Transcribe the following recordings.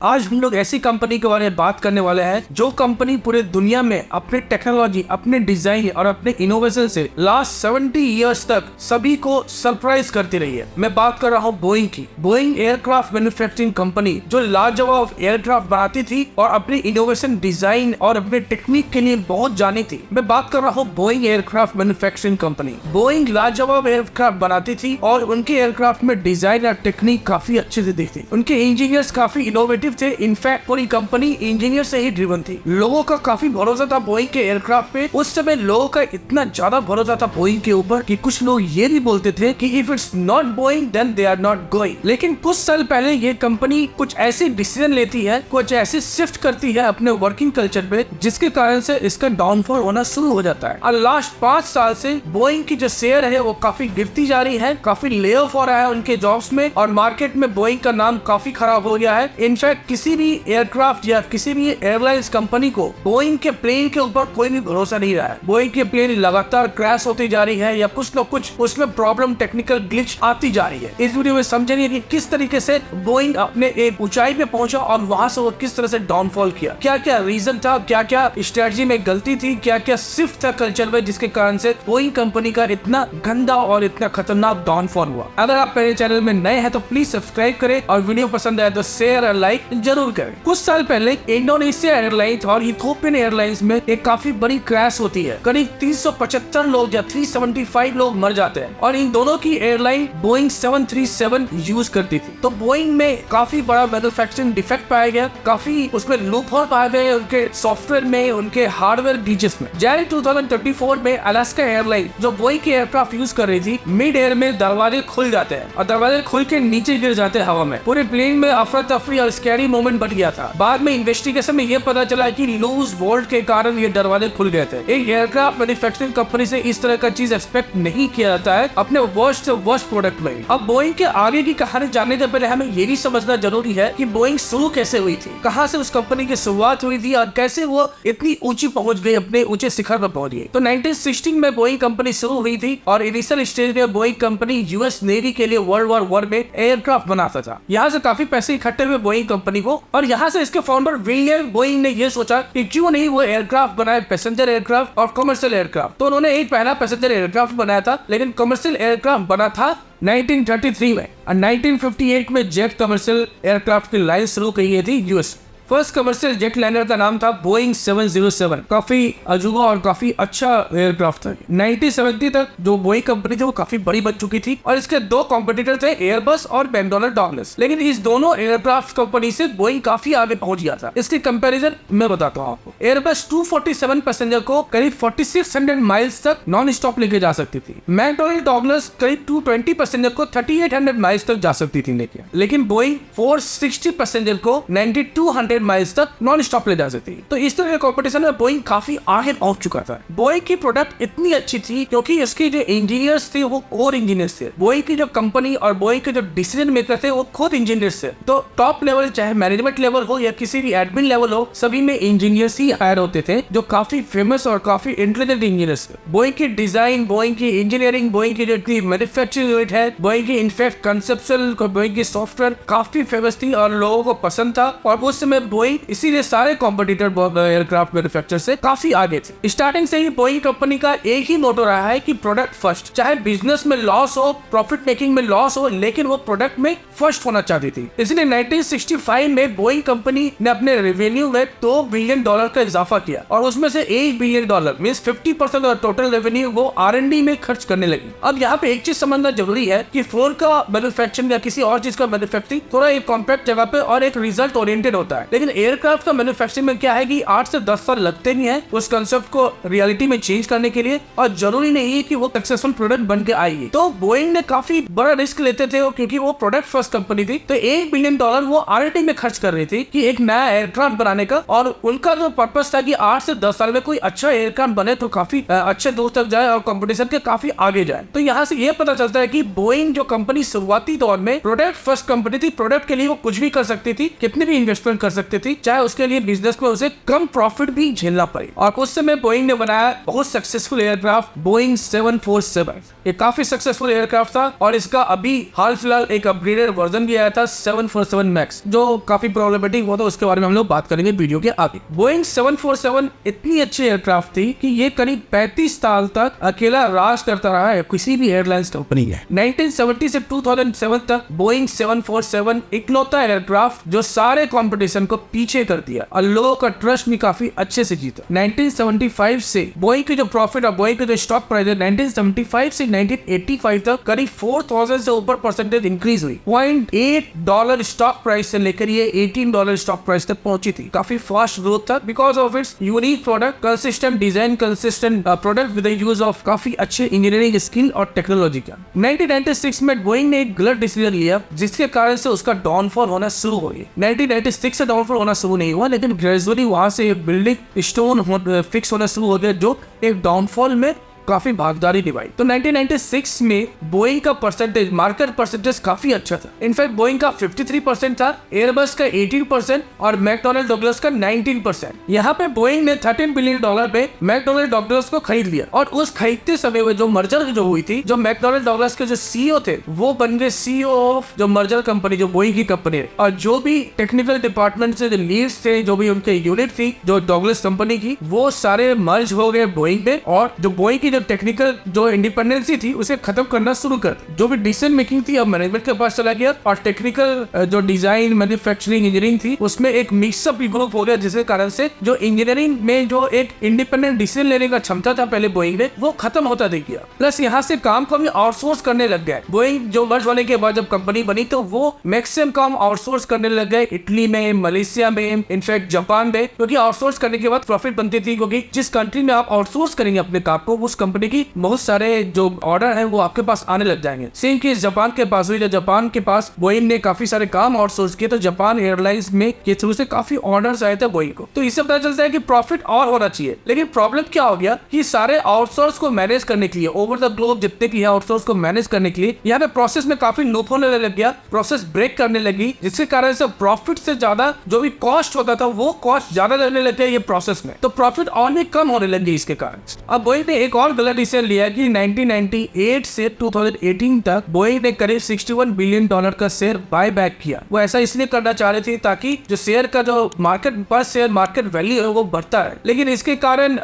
आज हम लोग ऐसी कंपनी के बारे में बात करने वाले हैं जो कंपनी पूरे दुनिया में अपने टेक्नोलॉजी, अपने डिजाइन और अपने इनोवेशन से लास्ट 70 इयर्स तक सभी को सरप्राइज करती रही है। मैं बात कर रहा हूँ बोइंग की। बोइंग एयरक्राफ्ट मैन्युफैक्चरिंग कंपनी जो लाजवाब एयरक्राफ्ट बनाती थी और अपनी इनोवेशन, डिजाइन और अपने टेक्निक के लिए बहुत जानी थी। मैं बात कर रहा हूँ Boeing aircraft manufacturing company. Boeing लाजवाब एयरक्राफ्ट बनाती थी और उनके एयरक्राफ्ट में डिजाइन और टेक्निक काफी अच्छे से दिखती। उनके इंजीनियर्स काफी इनोवेटिव थे। इनफैक्ट पूरी कंपनी इंजीनियर से ही ड्रिवन थी। लोगों का काफी भरोसा था बोइंग के एयरक्राफ्ट पे। उस समय लोगों का इतना ज्यादा भरोसा था बोइंग के ऊपर कि कुछ लोग ये भी बोलते थे कि if it's not Boeing then they are not going. लेकिन कुछ साल पहले ये कंपनी कुछ ऐसे डिसीजन लेती है, कुछ ऐसे शिफ्ट करती है अपने वर्किंग कल्चर पे, जिसके कारण से इसका डाउनफॉल होना शुरू हो जाता है। और लास्ट 5 साल से बोइंग की जो शेयर है वो काफी गिरती जा रही है, काफी ले ऑफ हो रहा है उनके जॉब्स में और मार्केट में बोइंग का नाम काफी खराब हो गया है। इनफैक्ट किसी भी एयरक्राफ्ट या किसी भी एयरलाइंस कंपनी को बोइंग के प्लेन के ऊपर कोई भी भरोसा नहीं रहा है। बोइंग के प्लेन लगातार क्रैश होती जा रही है या कुछ न कुछ उसमें प्रॉब्लम, टेक्निकल ग्लिच आती जा रही है। इस वीडियो में समझेंगे कि किस तरीके से बोइंग अपने एक ऊंचाई पे पहुंचा और वहां से वो किस तरह से डाउनफॉल किया, क्या क्या रीजन था, क्या क्या स्ट्रेटजी में गलती थी, क्या क्या शिफ्ट था कल्चर में, जिसके कारण से बोइंग कंपनी का इतना गंदा और इतना खतरनाक डाउनफॉल हुआ। अगर आप मेरे चैनल में नए हैं तो प्लीज सब्सक्राइब करें और वीडियो पसंद आए तो शेयर और लाइक जरूर करें। कुछ साल पहले इंडोनेशिया एयरलाइंस और इथियोपियन एयरलाइंस में एक काफी बड़ी क्रैश होती है। करीब 375 लोग या 375 लोग मर जाते हैं और इन दोनों की एयरलाइन बोइंग 737 यूज करती थी। तो बोइंग में काफी बड़ा मैन्युफैक्चरिंग डिफेक्ट पाया गया, काफी उसमें लूप होल पाए गए उनके सॉफ्टवेयर में, उनके हार्डवेयर डीजेस में। जनवरी 2024 में अलास्का एयरलाइन जो बोइंग के एयरक्राफ्ट यूज कर रही थी, मिड एयर में दरवाजे खुल जाते हैं और दरवाजे खुल के नीचे गिर जाते हैं हवा में। पूरे प्लेन में अफरा तफरी और स्कैरी मोमेंट बढ़ गया था। बाद में इन्वेस्टिगेशन में यह पता चला कि लूज बोल्ट के कारण ये दरवाजे खुल गए थे। एक एयरक्राफ्ट मैन्युफैक्चरिंग कंपनी से इस तरह का चीज एक्सपेक्ट नहीं किया जाता है अपने वर्स्ट से वर्स्ट प्रोडक्ट में। अब बोइंग के आगे की कहानी जानने से पहले हमें ये भी समझना जरूरी है कि बोइंग शुरू कैसे हुई थी, कहां से उस कंपनी की शुरुआत हुई थी और कैसे वो इतनी ऊंची पहुंच गई, अपने ऊंचे शिखर पर पहुंच गई। तो 1916 में बोइंग कंपनी शुरू हुई थी और इनिशियल स्टेज में बोइंग कंपनी यूएस नेवी के लिए वर्ल्ड वॉर 1 में एयरक्राफ्ट बनाता था। यहाँ से काफी पैसे इकट्ठे हुए बोइंग कंपनी को और यहाँ से इसके फाउंडर विलियम बोइंग ने यह सोचा कि क्यों नहीं वो एयरक्राफ्ट बनाए, पैसेंजर एयरक्राफ्ट और कमर्शियल एयरक्राफ्ट। तो उन्होंने एक पहला पैसेंजर एयरक्राफ्ट बनाया था, लेकिन कमर्शियल एयरक्राफ्ट बना था 1933 में और 1958 में जेट कमर्शियल एयरक्राफ्ट की लाइन शुरू की थी US. First commercial jet liner का नाम था बोइंग 707। काफी अजूबा और काफी अच्छा एयरक्राफ्ट था। 1970 तक जो बोइंग कंपनी थी वो काफी बड़ी बन चुकी थी और इसके दो कॉम्पिटिटर थे, एयरबस और मैकडॉनल्ड डॉगलस। लेकिन इस दोनों एयरक्राफ्ट कंपनी से बोइंग काफी आगे पहुंच गया था। इसके कंपैरिजन मैं बताता हूँ आपको। एयरबस 247 पैसेंजर को करीब 4600 माइल्स तक नॉन स्टॉप लेके जा सकती थी। मैकडॉनल्ड डॉगलस करीब 220 पैसेंजर को 3800 माइल्स तक जा सकती थी लेकिन बोइंग 460 पैसेंजर को 9200 माइल्स तक नॉन स्टॉप ले जा सकती है। तो इस तरह के कंपटीशन में बोइंग काफी आगे पहुंच चुका था। बोइंग की प्रोडक्ट इतनी अच्छी थी क्योंकि इसके जो इंजीनियर्स थे वो कोर इंजीनियर्स थे। बोइंग की जो कंपनी और बोइंग के जो डिसीजन मेकर थे वो खुद इंजीनियर्स थे। तो टॉप लेवल, चाहे मैनेजमेंट लेवल हो या किसी भी एडमिन लेवल हो, सभी में इंजीनियर्स ही हायर होते थे जो काफी फेमस और काफी इंटेलिजेंट इंजीनियर्स थे। बोइंग की डिजाइन, बोइंग की इंजीनियरिंग, बोइंग की जो मैन्युफैक्चरिंग यूनिट है, बोइंग की इनफैक्ट कंसेप्चुअल, बोइंग की सॉफ्टवेयर काफी फेमस थी और लोगों को पसंद था। और उस समय बोइंग इसीलिए सारे कॉम्पिटिटर एयरक्राफ्ट मैन्युफैक्चरर से काफी आगे थे। स्टार्टिंग से ही बोइंग कंपनी का एक ही मोटो रहा है कि प्रोडक्ट फर्स्ट। चाहे बिजनेस में लॉस हो, प्रॉफिट मेकिंग में लॉस हो, लेकिन वो प्रोडक्ट में फर्स्ट होना चाहती थी। इसलिए 1965 में बोइंग कंपनी ने अपने रेवेन्यू में $2 बिलियन का इजाफा किया और उसमें से $1 billion means 50% of total revenue वो R&D में खर्च करने लगी। अब यहाँ पे एक चीज समझना जरूरी है कि फोन का मैन्युफैक्चरिंग या किसी और चीज का मैन्युफैक्चरिंग थोड़ा एक कॉम्पैक्ट जगह पे और एक रिजल्ट ओरिएंटेड होता है, लेकिन एयरक्राफ्ट का मैन्युफैक्चरिंग में क्या है कि 8 से 10 साल लगते नहीं है उस कंसेप्ट को रियलिटी में चेंज करने के लिए और जरूरी नहीं है कि वो सक्सेसफुल प्रोडक्ट बन के आएगी। तो बोइंग ने काफी बड़ा रिस्क लेते थे क्योंकि वो प्रोडक्ट फर्स्ट कंपनी थी। तो $1 बिलियन वो R&D में खर्च कर रही थी कि एक नया एयरक्राफ्ट बनाने का, और उनका जो पर्पस था कि 8 से 10 साल में कोई अच्छा एयरक्राफ्ट बने तो काफी अच्छे दूर तक जाए और कंपटीशन के काफी आगे जाए। तो यहाँ से ये पता चलता है कि बोइंग जो कंपनी शुरुआती दौर में प्रोडक्ट फर्स्ट कंपनी थी, प्रोडक्ट के लिए वो कुछ भी कर सकती थी, कितनी भी इन्वेस्टमेंट कर सकती सकती थी, चाहे उसके लिए बिजनेस में उसे कम प्रॉफिट भी झेलना पड़े। और उस समय बोइंग ने बनाया बहुत सक्सेसफुल एयरक्राफ्ट बोइंग 747। ये काफी सक्सेसफुल एयरक्राफ्ट था और इसका अभी हाल फिलहाल एक अपग्रेडेड वर्जन भी आया था 747 मैक्स, जो काफी प्रॉब्लमेटिक हुआ था। उसके बारे में हम लोग बात करेंगे वीडियो के आगे। बोइंग 747 इतनी अच्छी एयरक्राफ्ट थी कि ये करीब 35 साल तक अकेला राज करता रहा है किसी भी एयरलाइंस कंपनी है। 1970 से 2007 तक बोइंग 747 इकलौता एयरक्राफ्ट जो सारे कंपटीशन को पीछे कर दिया और लोगों का ट्रस्ट भी काफी अच्छे से जीता। 1975 से बोइंग की जो प्रॉफिट और बोइंग की जो स्टॉक प्राइस है 1975 से 1985 तक करीब 4000 से ऊपर परसेंटेज इंक्रीज हुई। $0.8 स्टॉक प्राइस से लेकर ये $18 स्टॉक प्राइस तक पहुंची थी। काफी फास्ट ग्रोथ था because of its unique product, consistent design, consistent product with the use of काफी अच्छे इंजीनियरिंग स्किल और टेक्नोलॉजी का। 1996 में बोइंग ने एक गलत डिसीजन लिया जिसके कारण से उसका डाउनफॉल होना शुरू हो गया। 1996 से डाउनफॉल होना शुरू नहीं हुआ, लेकिन ग्रेजुअली वहां से बिल्डिंग स्टोन फिक्स होना शुरू हो गया जो एक डाउनफॉल में काफी भागीदारी निभाई। तो 1996 में बोइंग का परसेंटेज, मार्केट परसेंटेज काफी अच्छा था। इनफैक्ट बोइंग का 53% था, एयरबस का 18% और मैकडॉनल्ड डगलस का 19%। यहाँ पे बोइंग ने $13 बिलियन पे मैकडॉनल्ड डगलस को खरीद लिया और उस खरीदते समय में जो मर्जर जो हुई थी, जो मैकडॉनल्ड डगलस के जो सीईओ थे वो बन गए सीईओ ऑफ जो मर्जर कंपनी, जो बोइंग की कंपनी है। और जो भी टेक्निकल डिपार्टमेंट से जो लीड्स थे, जो भी उनके यूनिट थी जो डगलस कंपनी की, वो सारे मर्ज हो गए बोइंग में। और जो बोइंग की टेक्निकल जो इंडिपेंडेंसी थी उसे खत्म करना शुरू कर, जो भी डिसीजन मेकिंग थी अब मैनेजमेंट के पास चला गया और टेक्निकल जो डिजाइन, मैन्युफैक्चरिंग, इंजीनियरिंग थी उसमें एक मिक्सअप ग्रुप हो गया, जिसके कारण से जो इंजीनियरिंग में जो एक इंडिपेंडेंट डिसीजन लेने का क्षमता था पहले बोइंग में, वो खत्म होता दिख गया। प्लस यहाँ से काम को भी आउटसोर्स करने लग गए। बोइंग जो मर्ज होने के बाद जब कंपनी बनी तो वो मैक्सिमम काम आउटसोर्स करने लग गए, इटली में, मलेशिया में, इनफैक्ट जापान में, क्योंकि आउटसोर्स करने के बाद प्रॉफिट बनती थी। क्योंकि जिस कंट्री में आप आउटसोर्स करेंगे अपने काम को, उस कंपनी की बहुत सारे जो ऑर्डर है वो आपके पास आने लग जाएंगे। सेम केस जापान के पास हुई। जब जापान के पास बोइंग ने काफी सारे काम आउटसोर्स किए तो जापान एयरलाइंस में के थ्रू से काफी ऑर्डर्स आए थे बोइंग को। तो इससे पता चलता है कि प्रॉफिट और होना चाहिए। लेकिन प्रॉब्लम क्या हो गया कि सारे आउटसोर्स को मैनेज करने के लिए, ओवर द ग्लोब जितने भी आउटसोर्स को मैनेज करने के लिए यहाँ पे प्रोसेस में काफी लूप होने लग गया, प्रोसेस ब्रेक करने लगी, जिसके कारण से प्रॉफिट से ज्यादा जो भी कॉस्ट होता था वो कॉस्ट ज्यादा लगने लग गया ये प्रोसेस में। तो प्रॉफिट और भी कम होने लगी इसके कारण। अब बोइंग ने एक और गलत डिसीजन लिया कि 1998 से 2018 तक बोइंग ने करीब $61 बिलियन का शेयर बाय बैक किया। वो ऐसा इसलिए करना चाह रही थी ताकि जो शेयर का जो मार्केट पर शेयर मार्केट वैल्यू है वो बढ़ता है। लेकिन इसके कारण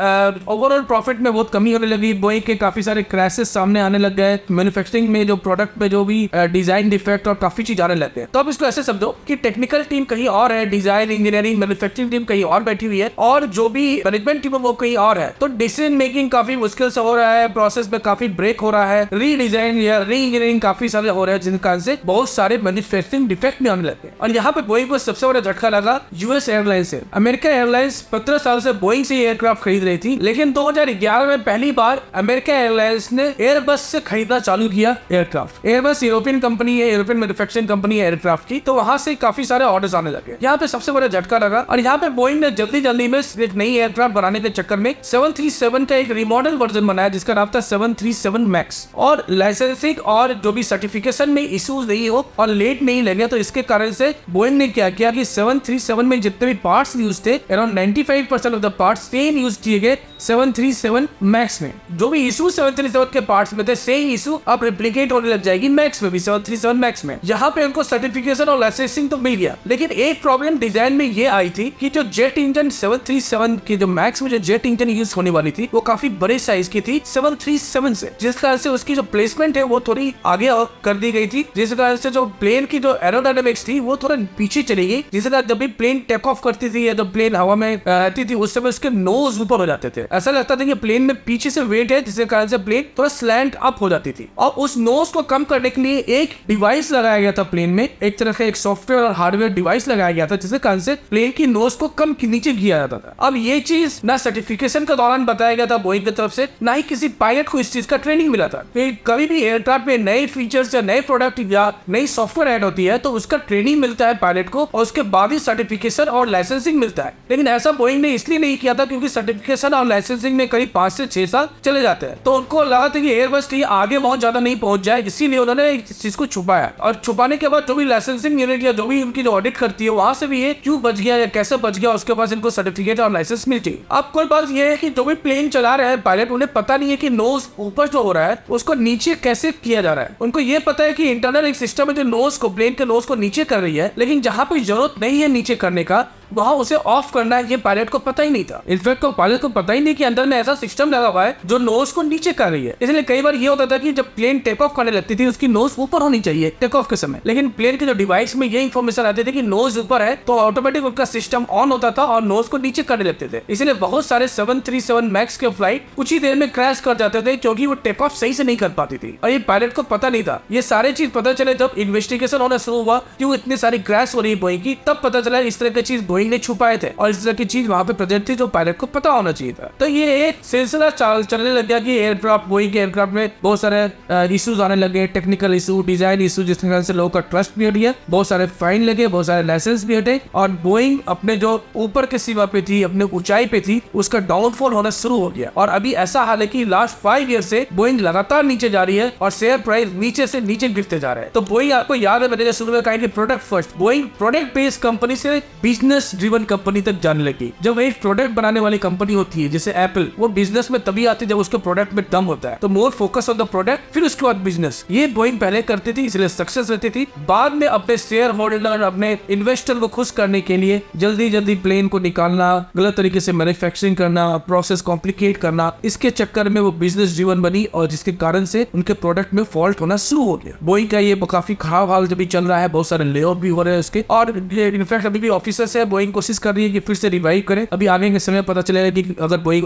ओवरऑल प्रॉफिट में बहुत कमी होने लगी। बोइंग के काफी सारे क्रैशेस सामने आने लग गए, मैन्युफैक्चरिंग में जो प्रोडक्ट में जो भी डिजाइन डिफेक्ट और काफी चीज आने लग गए। तो अब इसको ऐसे समझो कि टेक्निकल टीम कहीं और है, डिजाइन, इंजीनियरिंग, मैन्युफैक्चरिंग टीम कहीं और बैठी हुई है और जो भी मैनेजमेंट टीम है वो कहीं और है। तो डिसीजन मेकिंग काफी मुश्किल से हो रहा है, प्रोसेस में काफी ब्रेक हो रहा है, रीडिजाइन या री इंजीनियरिंग काफी सारे हो रहे हैं, जिनके कारण से बहुत सारे मैन्युफैक्चरिंग डिफेक्ट में आने लगे। और यहाँ पे बोइंग को सबसे बड़ा झटका लगा यूएस एयरलाइंस से। अमेरिका एयरलाइंस 15 साल से बोइंग से एयरक्राफ्ट खरीद रही थी, लेकिन 2011 में पहली बार अमेरिका एयरलाइंस ने एयरबस से खरीदना चालू किया एयरक्राफ्ट। एयरबस यूरोपियन कंपनी है, यूरोपियन मैन्युफैक्चरिंग कंपनी है एयरक्राफ्ट की, तो वहां से काफी सारे ऑर्डर्स आने लगे। यहाँ पे सबसे बड़ा झटका लगा और यहाँ पे बोइंग ने जल्दी में एक नई एयरक्राफ्ट बनाने के चक्कर में 737 का एक रिमॉडल वर्जन बनाया जिसका नाम था 737 मैक्स। और लाइसेंसिंग और जो भी सर्टिफिकेशन में इश्यूज नहीं हो और लेट नहीं लगे, तो इसके कारण से बोइंग ने क्या किया कि 737 में जितने भी पार्ट्स यूज थे, around 95% of the parts same use किए गए 737 मैक्स में। जो भी इशू 737 के पार्ट्स में थे, सेम इशू अब रेप्लिकेट होने लग जाएगी मैक्स में भी, 737 मैक्स में। यहाँ पे उनको सर्टिफिकेशन और लाइसेंसिंग तो मिल गया, लेकिन एक प्रॉब्लम डिजाइन में ये आई थी कि जो जेट इंजन 737 की जो मैक्स में जो जेट इंजन यूज होने वाली थी वो काफी बड़े साइज की थी 737 से, जिस कारण से उसकी जो प्लेसमेंट है वो थोड़ी आगे कर दी गई थी, जिस कारण से जो प्लेन की जो एरोडायनामिक्स थी वो थोड़ा पीछे चली गई। जिस कारण जब भी प्लेन टेक ऑफ करती थी या जब प्लेन हवा में आती थी उस समय उसके नोज ऊपर हो जाते थे। ऐसा लगता था कि प्लेन में पीछे से वेट है, जिसके कारण से प्लेन थोड़ा स्लैंट अप हो जाती थी। और उस नोज को कम करने के लिए एक डिवाइस लगाया गया था प्लेन में, एक तरह का एक सॉफ्टवेयर और हार्डवेयर डिवाइस लगाया गया था, जिसके कारण से प्लेन की नोज को कम नीचे किया जाता था। अब ये चीज ना सर्टिफिकेशन के दौरान बताया गया था बोइंग की तरफ से, ना ही किसी पायलट को इस चीज का ट्रेनिंग मिला था। फिर कभी भी एयरक्राफ्ट में नए फीचर्स या नए प्रोडक्ट या नई सॉफ्टवेयर ऐड होती है तो उसका ट्रेनिंग मिलता है पायलट को और उसके बाद ही सर्टिफिकेशन और लाइसेंसिंग मिलता है। लेकिन ऐसा बोइंग ने इसलिए नहीं किया था क्योंकि सर्टिफिकेशन और लाइसेंसिंग में करीब 5 से 6 साल चले जाते हैं, तो उनको लगा था कि एयरबस के आगे बहुत ज्यादा नहीं पहुंच जाए, इसीलिए उन्होंने इस चीज को छुपाया। और छुपाने के बाद जो भी लाइसेंसिंग यूनिट या जो भी उनकी जो ऑडिट करती है वहां से भी ये क्यों बच गया या कैसे बच गया उसके पास इनको सर्टिफिकेट और लाइसेंस मिलती। अब कोई बात ये है कि जो भी प्लेन चला रहे हैं पायलट, उन्हें पता नहीं है कि नोज ऊपर जो हो रहा है उसको नीचे कैसे किया जा रहा है। उनको ये पता है कि इंटरनल एक सिस्टम है जो नोज को, प्लेन के नोज को नीचे कर रही है, लेकिन जहां पर जरूरत नहीं है नीचे करने का वहां उसे ऑफ करना है, ये पायलट को पता ही नहीं था। इनफैक्ट तो पायलट को पता ही नहीं कि अंदर में ऐसा सिस्टम लगा हुआ है जो नोज को नीचे कर रही है। इसलिए कई बार ये होता था कि जब प्लेन टेक ऑफ करने लगती थी उसकी नोज ऊपर होनी चाहिए टेक ऑफ के समय, लेकिन प्लेन के जो डिवाइस में ये इन्फॉर्मेशन आती थी कि नोज ऊपर है तो ऑटोमेटिक उनका सिस्टम ऑन होता था और नोज को नीचे करने लगते थे। इसलिए बहुत सारे 737 मैक्स के फ्लाइट कुछ ही देर में क्रैश कर जाते थे क्योंकि वो टेक ऑफ सही से नहीं कर पाती थी और ये पायलट को पता नहीं था। ये सारे चीज पता चले जब इन्वेस्टिगेशन होना शुरू हुआ क्यों इतनी सारी क्रैश हो रही है बोइंग की, तब पता चला इस तरह की चीज बोइंग ने छुपाए थे और इस तरह की चीज वहां पे प्रेजेंट थी जो पायलट को पता होना चाहिए था। तो ये एक सिलसिला चलने लग गया कि एयरक्राफ्ट, बोइंग के एयरक्राफ्ट में बहुत सारे इश्यूज आने लगे, टेक्निकल इशू, डिजाइन इशू, जिस तरह से लोगों का ट्रस्ट भी हट गया, बहुत सारे फाइन लगे, बहुत सारे लाइसेंस भी हटे और बोइंग अपने जो ऊपर के सीमा पे थी, अपने ऊंचाई पे थी, उसका डाउनफॉल होना शुरू हो गया। और अभी ऐसा हाल है कि लास्ट 5 ईयर से बोइंग लगातार नीचे जा रही है और शेयर प्राइस नीचे से नीचे गिरते जा रहे हैं। तो बोइंग, आपको याद है मैंने शुरू में कहा कि product first, Boeing product based company से बिजनेस ड्रिवन कंपनी तक जाने लगी। जब एक प्रोडक्ट बनाने वाली कंपनी होती है जैसे एप्पल, वो बिजनेस में तभी आती है जब उसके प्रोडक्ट में दम होता है। तो more focus on the product, फिर उसके बाद बिजनेस। ये बोइंग पहले करती थी इसलिए सक्सेस रहती थी। बाद में अपने शेयर होल्डर, अपने इन्वेस्टर को खुश करने के लिए जल्दी जल्दी प्लेन को निकालना, गलत तरीके से मैन्युफैक्चरिंग करना, प्रोसेस कॉम्प्लिकेट करना, इसके चक्कर में वो बिजनेस ड्रिवन बनी और जिसके कारण से उनके प्रोडक्ट में फॉल्ट होना शुरू हो गया। बोइंग का ये काफी खराब हाल जब चल रहा है, बहुत सारे ले ऑफ भी हो रहे हैं उसके, और इनफैक्ट अभी भी ऑफिसर्स है, बोइंग कोशिश कर रही है कि फिर से रिवाइव करे। अभी आगे के समय पता चलेगा कि अगर बोइंग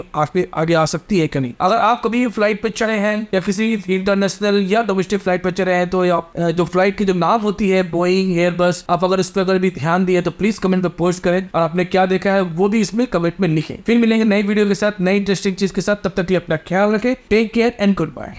आगे आ सकती है कि नहीं। अगर आप कभी फ्लाइट पे चढ़े हैं या किसी इंटरनेशनल या डोमेस्टिक फ्लाइट पे चढ़े हैं तो जो फ्लाइट की जो नाम होती है बोइंग, एयरबस, आप अगर इस पर अगर भी ध्यान दिए तो प्लीज कमेंट पे पोस्ट करें और आपने क्या देखा है वो भी इसमें कमेंट में लिखें। फिर मिलेंगे नई वीडियो के साथ, नई इंटरेस्टिंग चीज के साथ। तब तक के लिए अपना ख्याल रखें। Take care and good bye.